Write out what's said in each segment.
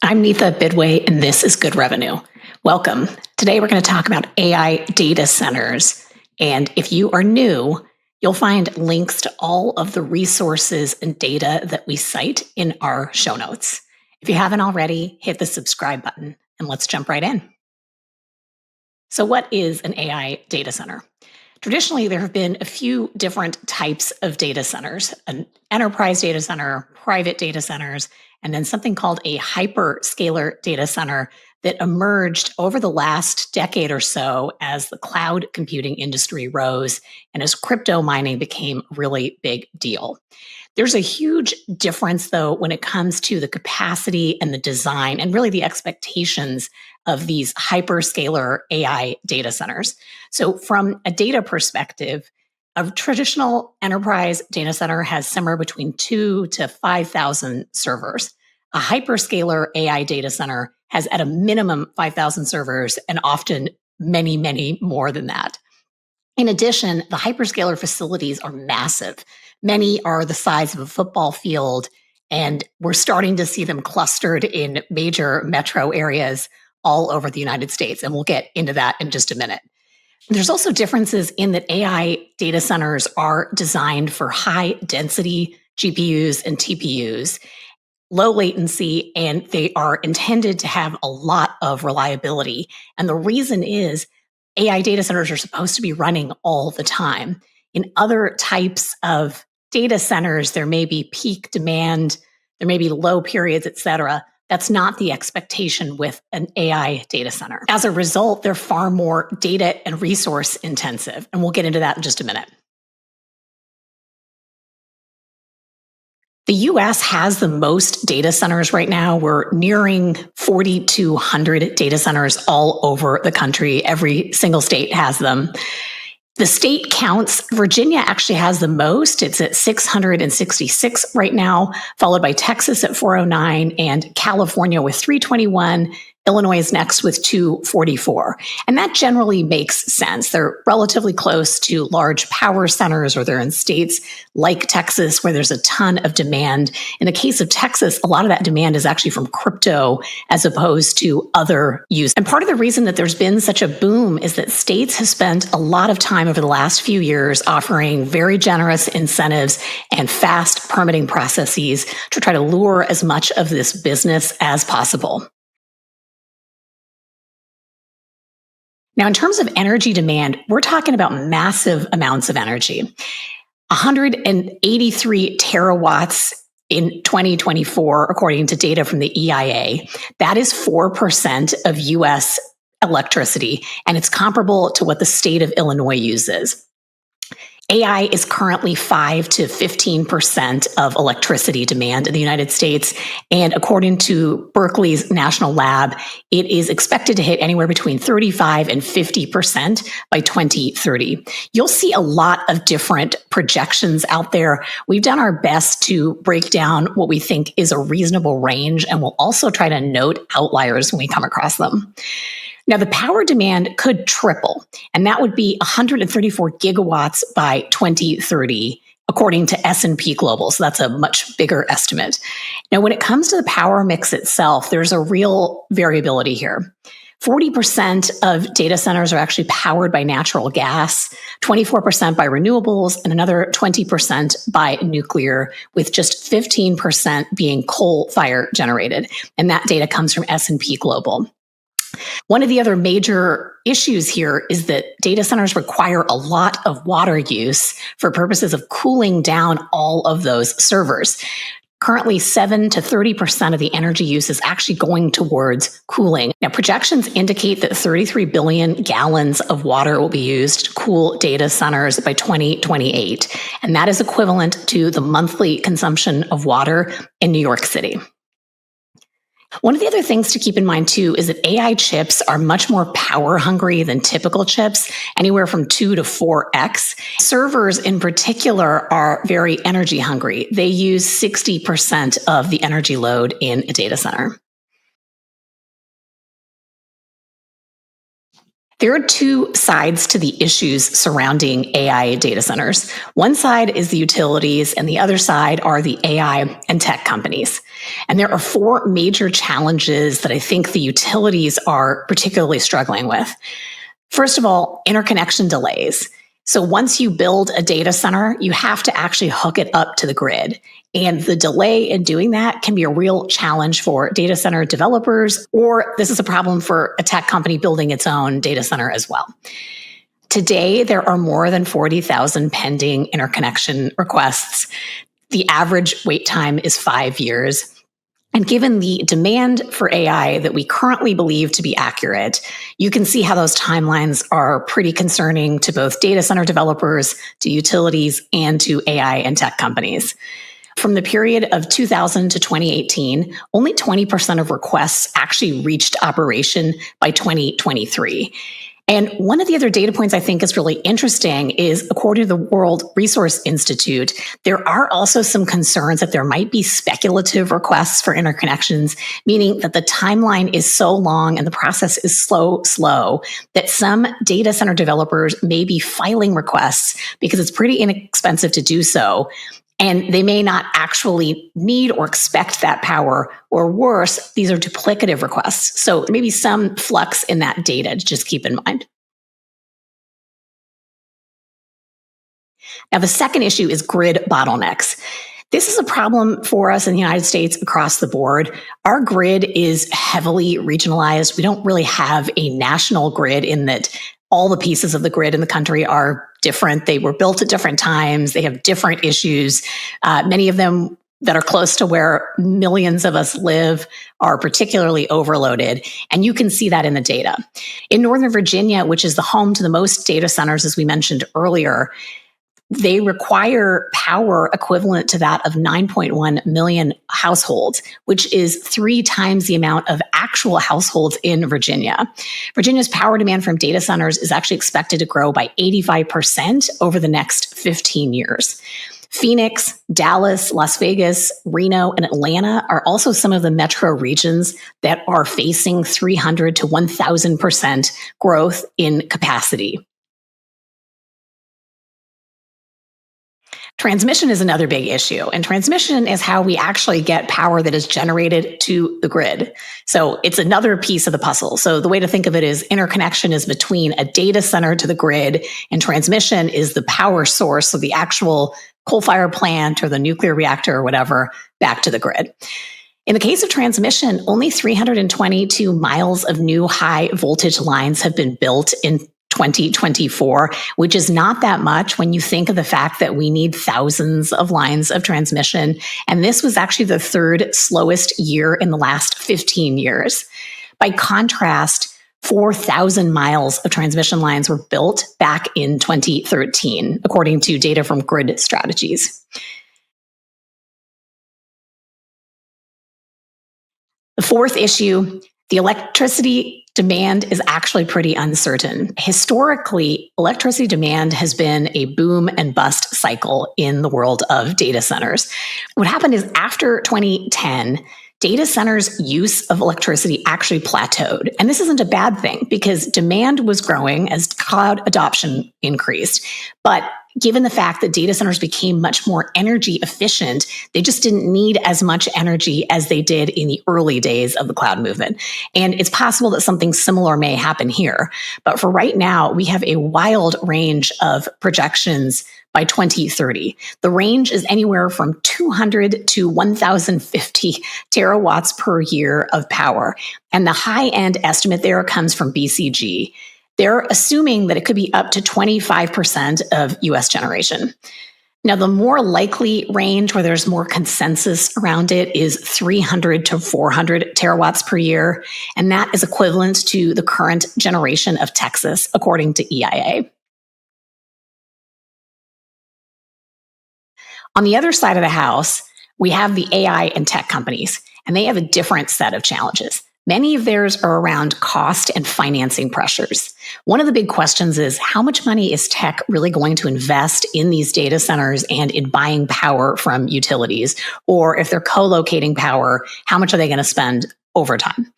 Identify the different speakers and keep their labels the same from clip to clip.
Speaker 1: I'm Neetha Bidway, and this is Good Revenue. Welcome. Today, we're going to talk about AI data centers. And if you are new, you'll find links to all of the resources and data that we cite in our show notes. If you haven't already, hit the subscribe button and let's jump right in. So, what is an AI data center? Traditionally, there have been a few different types of data centers: an enterprise data center, private data centers, and then something called a hyperscaler data center that emerged over the last decade or so as the cloud computing industry rose and as crypto mining became a really big deal. There's a huge difference, though, when it comes to the capacity and the design and really the expectations of these hyperscaler AI data centers. So, from a data perspective, a traditional enterprise data center has somewhere between 2,000 to 5,000 servers. A hyperscaler AI data center has at a minimum 5,000 servers and often many, many more than that. In addition, the hyperscaler facilities are massive. Many are the size of a football field, and we're starting to see them clustered in major metro areas all over the United States. And we'll get into that in just a minute. There's also differences in that AI data centers are designed for high density GPUs and TPUs, low latency, and they are intended to have a lot of reliability. And the reason is AI data centers are supposed to be running all the time. In other types of data centers, there may be peak demand, there may be low periods, et cetera. That's not the expectation with an AI data center. As a result, they're far more data and resource intensive. And we'll get into that in just a minute. The US has the most data centers right now. We're nearing 4,200 data centers all over the country. Every single state has them. The state counts, Virginia actually has the most. It's at 666 right now, followed by Texas at 409 and California with 321. Illinois is next with 244. And that generally makes sense. They're relatively close to large power centers, or they're in states like Texas where there's a ton of demand. In the case of Texas, a lot of that demand is actually from crypto as opposed to other use. And part of the reason that there's been such a boom is that states have spent a lot of time over the last few years offering very generous incentives and fast permitting processes to try to lure as much of this business as possible. Now, in terms of energy demand, we're talking about massive amounts of energy. 183 terawatts in 2024, according to data from the EIA. That is 4% of US electricity, and it's comparable to what the state of Illinois uses. AI is currently 5 to 15% of electricity demand in the United States. And according to Berkeley's National Lab, it is expected to hit anywhere between 35 and 50% by 2030. You'll see a lot of different projections out there. We've done our best to break down what we think is a reasonable range, and we'll also try to note outliers when we come across them. Now, the power demand could triple, and that would be 134 gigawatts by 2030, according to S&P Global. So that's a much bigger estimate. Now, when it comes to the power mix itself, there's a real variability here. 40% of data centers are actually powered by natural gas, 24% by renewables, and another 20% by nuclear, with just 15% being coal-fire generated. And that data comes from S&P Global. One of the other major issues here is that data centers require a lot of water use for purposes of cooling down all of those servers. Currently, 7 to 30% of the energy use is actually going towards cooling. Now, projections indicate that 33 billion gallons of water will be used to cool data centers by 2028. And that is equivalent to the monthly consumption of water in New York City. One of the other things to keep in mind, too, is that AI chips are much more power hungry than typical chips, anywhere from 2 to 4x. Servers in particular are very energy hungry. They use 60% of the energy load in a data center. There are two sides to the issues surrounding AI data centers. One side is the utilities, and the other side are the AI and tech companies. And there are four major challenges that I think the utilities are particularly struggling with. First of all, interconnection delays. So once you build a data center, you have to actually hook it up to the grid. And the delay in doing that can be a real challenge for data center developers, or this is a problem for a tech company building its own data center as well. Today, there are more than 40,000 pending interconnection requests. The average wait time is 5 years. And given the demand for AI that we currently believe to be accurate, you can see how those timelines are pretty concerning to both data center developers, to utilities, and to AI and tech companies. From the period of 2000 to 2018, only 20% of requests actually reached operation by 2023. And one of the other data points I think is really interesting is, according to the World Resource Institute, there are also some concerns that there might be speculative requests for interconnections, meaning that the timeline is so long and the process is slow, that some data center developers may be filing requests because it's pretty inexpensive to do so. And they may not actually need or expect that power, or worse, these are duplicative requests. So there may be some flux in that data to just keep in mind. Now, the second issue is grid bottlenecks. This is a problem for us in the United States across the board. Our grid is heavily regionalized. We don't really have a national grid in that all the pieces of the grid in the country are different. They were built at different times. They have different issues. Many of them that are close to where millions of us live are particularly overloaded. And you can see that in the data. In Northern Virginia, which is the home to the most data centers, as we mentioned earlier, they require power equivalent to that of 9.1 million households, which is 3 times the amount of actual households in Virginia. Virginia's power demand from data centers is actually expected to grow by 85% over the next 15 years. Phoenix, Dallas, Las Vegas, Reno, and Atlanta are also some of the metro regions that are facing 300 to 1,000% growth in capacity. Transmission is another big issue, and transmission is how we actually get power that is generated to the grid. So it's another piece of the puzzle. So the way to think of it is interconnection is between a data center to the grid, and transmission is the power source, so the actual coal-fired plant or the nuclear reactor or whatever, back to the grid. In the case of transmission, only 322 miles of new high voltage lines have been built in 2024, which is not that much when you think of the fact that we need thousands of lines of transmission. And this was actually the third slowest year in the last 15 years. By contrast, 4,000 miles of transmission lines were built back in 2013, according to data from Grid Strategies. The fourth issue, the electricity demand is actually pretty uncertain. Historically, electricity demand has been a boom and bust cycle in the world of data centers. What happened is, after 2010, data centers' use of electricity actually plateaued. And this isn't a bad thing, because demand was growing as cloud adoption increased. But given the fact that data centers became much more energy efficient, they just didn't need as much energy as they did in the early days of the cloud movement. And it's possible that something similar may happen here. But for right now, we have a wild range of projections by 2030. The range is anywhere from 200 to 1,050 terawatts per year of power. And the high-end estimate there comes from BCG. They're assuming that it could be up to 25% of US generation. Now, the more likely range, where there's more consensus around it, is 300 to 400 terawatts per year. And that is equivalent to the current generation of Texas, according to EIA. On the other side of the house, we have the AI and tech companies, and they have a different set of challenges. Many of theirs are around cost and financing pressures. One of the big questions is, how much money is tech really going to invest in these data centers and in buying power from utilities? Or if they're co-locating power, how much are they going to spend over time?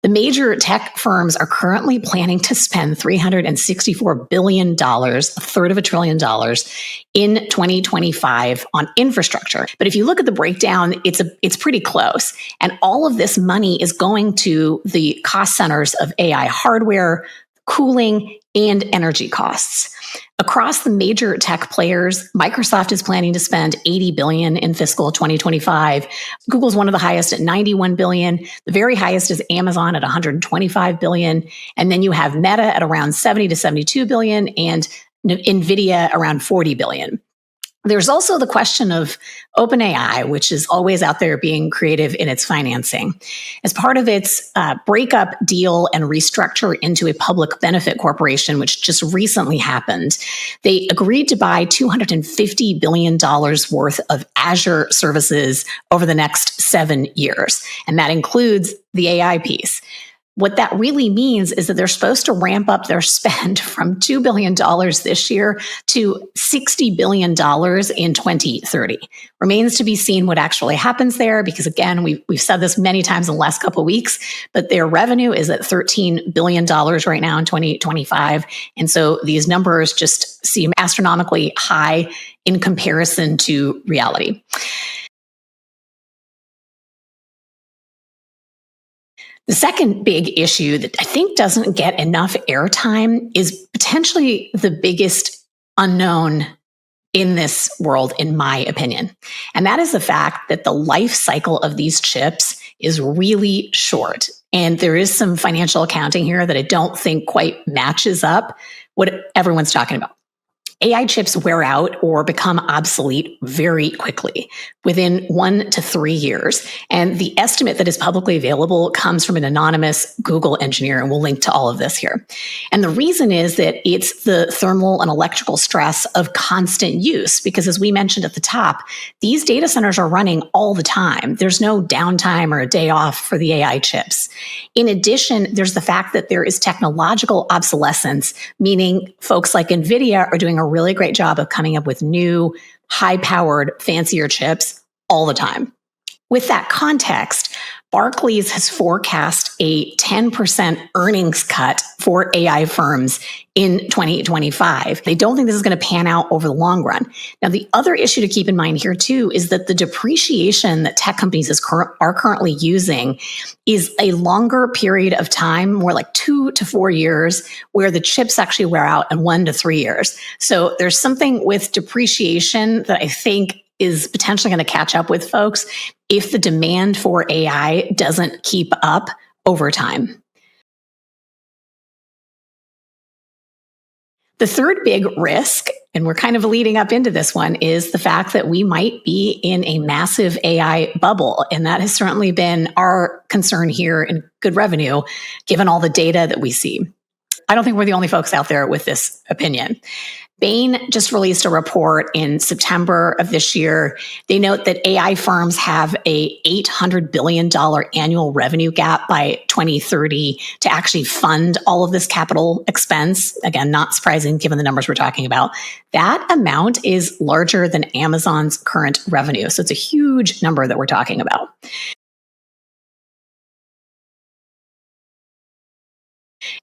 Speaker 1: The major tech firms are currently planning to spend $364 billion, a third of $1 trillion, in 2025 on infrastructure. But if you look at the breakdown, it's pretty close. And all of this money is going to the cost centers of AI hardware, cooling, and energy costs. Across the major tech players, Microsoft is planning to spend $80 billion in fiscal 2025. Google's one of the highest at $91 billion. The very highest is Amazon at $125 billion. And then you have Meta at around $70 to $72 billion and NVIDIA around $40 billion. There's also the question of OpenAI, which is always out there being creative in its financing. As part of its breakup deal and restructure into a public benefit corporation, which just recently happened, they agreed to buy $250 billion worth of Azure services over the next 7 years. And that includes the AI piece. What that really means is that they're supposed to ramp up their spend from $2 billion this year to $60 billion in 2030. Remains to be seen what actually happens there, because again, we've said this many times in the last couple of weeks, but their revenue is at $13 billion right now in 2025. And so these numbers just seem astronomically high in comparison to reality. The second big issue that I think doesn't get enough airtime is potentially the biggest unknown in this world, in my opinion. And that is the fact that the life cycle of these chips is really short. And there is some financial accounting here that I don't think quite matches up what everyone's talking about. AI chips wear out or become obsolete very quickly, within 1 to 3 years. And the estimate that is publicly available comes from an anonymous Google engineer, and we'll link to all of this here. And the reason is that it's the thermal and electrical stress of constant use, because as we mentioned at the top, these data centers are running all the time. There's no downtime or a day off for the AI chips. In addition, there's the fact that there is technological obsolescence, meaning folks like NVIDIA are doing a really great job of coming up with new, high-powered, fancier chips all the time. With that context, Barclays has forecast a 10% earnings cut for AI firms in 2025. They don't think this is going to pan out over the long run. Now, the other issue to keep in mind here, too, is that the depreciation that tech companies are currently using is a longer period of time, more like 2 to 4 years, where the chips actually wear out in 1 to 3 years. So there's something with depreciation that I think is potentially going to catch up with folks if the demand for AI doesn't keep up over time. The third big risk, and we're kind of leading up into this one, is the fact that we might be in a massive AI bubble. And that has certainly been our concern here in Good Revenue, given all the data that we see. I don't think we're the only folks out there with this opinion. Bain just released a report in September of this year. They note that AI firms have a $800 billion annual revenue gap by 2030 to actually fund all of this capital expense. Again, not surprising given the numbers we're talking about. That amount is larger than Amazon's current revenue. So it's a huge number that we're talking about.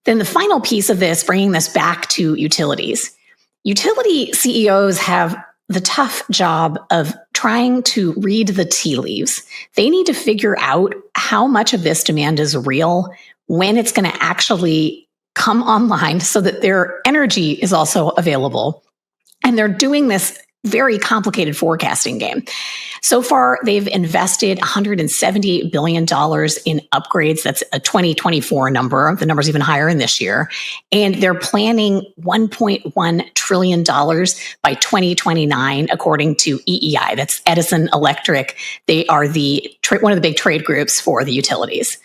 Speaker 1: Then the final piece of this, bringing this back to utilities. Utility CEOs have the tough job of trying to read the tea leaves. They need to figure out how much of this demand is real, when it's going to actually come online so that their energy is also available. And they're doing this very complicated forecasting game. So far, they've invested $178 billion in upgrades. That's a 2024 number. The number's even higher in this year. And they're planning $1.1 trillion by 2029, according to EEI. That's Edison Electric. They are one of the big trade groups for the utilities.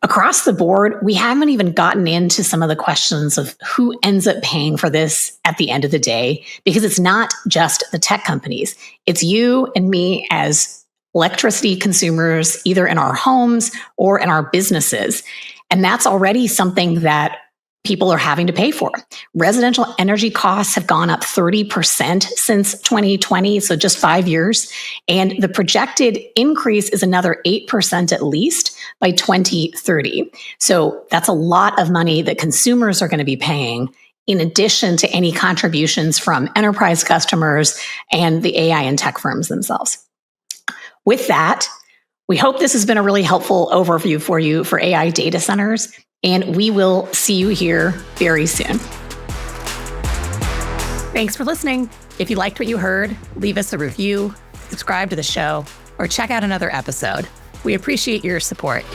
Speaker 1: Across the board, we haven't even gotten into some of the questions of who ends up paying for this at the end of the day, because it's not just the tech companies. It's you and me as electricity consumers, either in our homes or in our businesses. And that's already something that people are having to pay for. Residential energy costs have gone up 30% since 2020, so just 5 years. And the projected increase is another 8% at least by 2030. So that's a lot of money that consumers are going to be paying, in addition to any contributions from enterprise customers and the AI and tech firms themselves. With that, we hope this has been a really helpful overview for you for AI data centers, and we will see you here very soon. Thanks for listening. If you liked what you heard, leave us a review, subscribe to the show, or check out another episode. We appreciate your support.